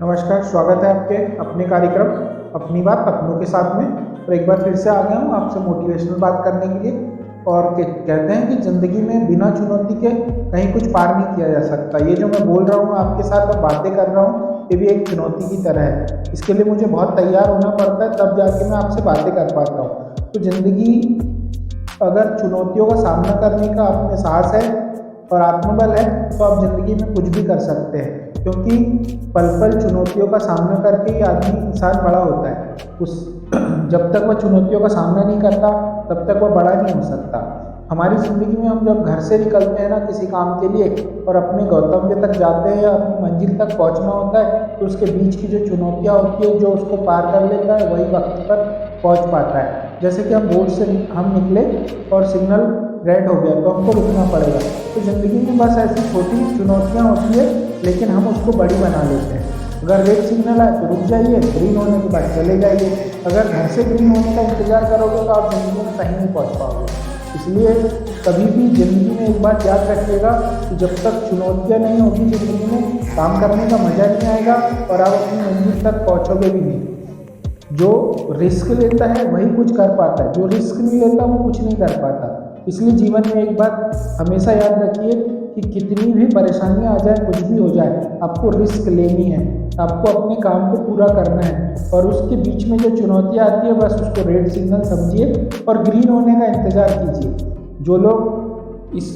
नमस्कार, स्वागत है आपके अपने कार्यक्रम अपनी बात अपनों के साथ में। और एक बार फिर से आ गया हूँ आपसे मोटिवेशनल बात करने के लिए। और कहते हैं कि ज़िंदगी में बिना चुनौती के कहीं कुछ पार नहीं किया जा सकता। ये जो मैं बोल रहा हूँ आपके साथ और बातें कर रहा हूँ, ये भी एक चुनौती की तरह है। इसके लिए मुझे बहुत तैयार होना पड़ता है, तब जाके मैं आपसे बातें कर पाता हूँ। तो ज़िंदगी अगर चुनौतियों का सामना करने का आप में साहस है और आत्मबल है, तो आप ज़िंदगी में कुछ भी कर सकते हैं। क्योंकि पल पल चुनौतियों का सामना करके ही आदमी इंसान बड़ा होता है। उस जब तक वह चुनौतियों का सामना नहीं करता, तब तक वह बड़ा नहीं हो सकता। हमारी ज़िंदगी में हम जब घर से निकलते हैं ना किसी काम के लिए और अपने गंतव्य तक जाते हैं या अपनी मंजिल तक पहुंचना होता है, तो उसके बीच की जो चुनौतियां होती है, जो उसको पार कर लेता है वही वक्त पर पहुंच पाता है। जैसे कि हम बोर्ड से हम निकले और सिग्नल रेड हो गया तो हमको रुकना पड़ेगा। तो ज़िंदगी में बस ऐसी छोटी चुनौतियाँ होती है, लेकिन हम उसको बड़ी बना लेते हैं। अगर रेड सिग्नल आए तो रुक जाइए, ग्रीन होने के बाद चले जाइए। अगर घर से ग्रीन होने का इंतज़ार करोगे तो आप ज़िंदगी में कहीं नहीं पहुँच पाओगे। इसलिए कभी भी ज़िंदगी में एक बात याद रखिएगा कि जब तक चुनौतियाँ नहीं होगी ज़िंदगी में, काम करने का मज़ा नहीं आएगा और आप अपनी मंजिल तक पहुँचोगे भी नहीं। जो रिस्क लेता है वही कुछ कर पाता है, जो रिस्क नहीं लेता वो कुछ नहीं कर पाता। इसलिए जीवन में एक बात हमेशा याद रखिए कि कितनी भी परेशानियां आ जाए, कुछ भी हो जाए, आपको रिस्क लेनी है, आपको अपने काम को पूरा करना है। और उसके बीच में जो चुनौतियां आती है, बस उसको रेड सिग्नल समझिए और ग्रीन होने का इंतज़ार कीजिए। जो लोग इस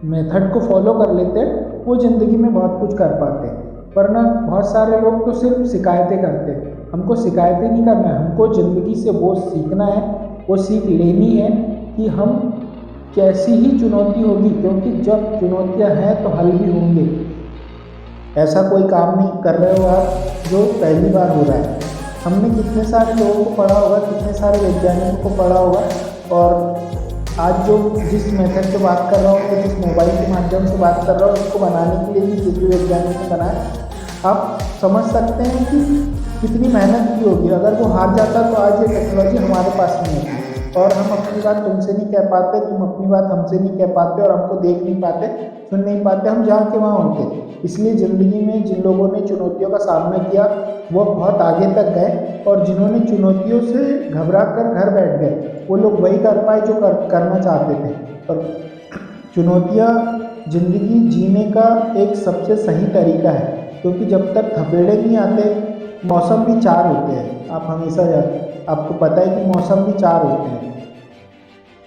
मेथड को फॉलो कर लेते हैं वो ज़िंदगी में बहुत कुछ कर पाते हैं। वरना बहुत सारे लोग तो सिर्फ शिकायतें करते हैं। हमको शिकायतें नहीं करना है, हमको ज़िंदगी से वो सीखना है, वो सीख लेनी है कि हम कैसी ही चुनौती होगी, क्योंकि जब चुनौतियां हैं तो हल भी होंगे। ऐसा कोई काम नहीं कर रहे हो आप जो पहली बार हो रहा है। हमने कितने सारे लोगों को पढ़ा होगा, कितने सारे वैज्ञानिकों को पढ़ा होगा, और आज जो जिस मेथड से बात कर रहा हूँ, जिस मोबाइल के माध्यम से बात कर रहा हूँ, उसको बनाने के लिए भी किसी वैज्ञानिक ने बनाया। आप समझ सकते हैं कि कितनी मेहनत की होगी। अगर वो हार जाता तो आज ये टेक्नोलॉजी हमारे पास नहीं होती। और हम अपनी बात तुमसे नहीं कह पाते, तुम अपनी बात हमसे नहीं कह पाते, और हमको देख नहीं पाते, सुन नहीं पाते, हम जहाँ के वहाँ होते। इसलिए ज़िंदगी में जिन लोगों ने चुनौतियों का सामना किया वो बहुत आगे तक गए, और जिन्होंने चुनौतियों से घबरा कर घर बैठ गए वो लोग वही कर पाए जो करना चाहते थे। और चुनौतियाँ ज़िंदगी जीने का एक सबसे सही तरीका है, क्योंकि जब तक थपेड़े नहीं आते, मौसम भी चार होते हैं। आप हमेशा आपको पता है कि मौसम भी चार होते हैं,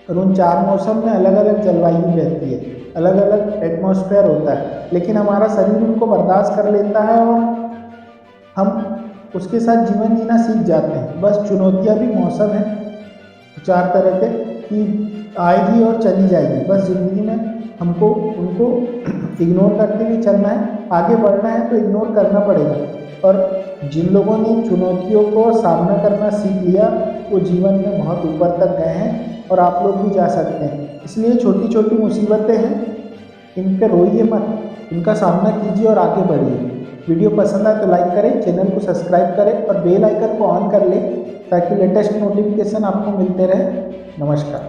और उन चार मौसम में अलग अलग जलवायु रहती है, अलग अलग एटमॉस्फेयर होता है, लेकिन हमारा शरीर उनको बर्दाश्त कर लेता है और हम उसके साथ जीवन जीना सीख जाते हैं। बस चुनौतियाँ भी मौसम है चार तरह के कि आएगी और चली जाएगी। बस ज़िंदगी में हमको उनको इग्नोर करते हुए चलना है। आगे बढ़ना है तो इग्नोर करना पड़ेगा। और जिन लोगों ने चुनौतियों को सामना करना सीख लिया वो जीवन में बहुत ऊपर तक गए हैं, और आप लोग भी जा सकते हैं। इसलिए छोटी छोटी मुसीबतें हैं, इन पर रोइए मत, इनका सामना कीजिए और आगे बढ़िए। वीडियो पसंद आए तो लाइक करें, चैनल को सब्सक्राइब करें और बेल आइकन को ऑन कर लें ताकि लेटेस्ट नोटिफिकेशन आपको मिलते रहे। नमस्कार।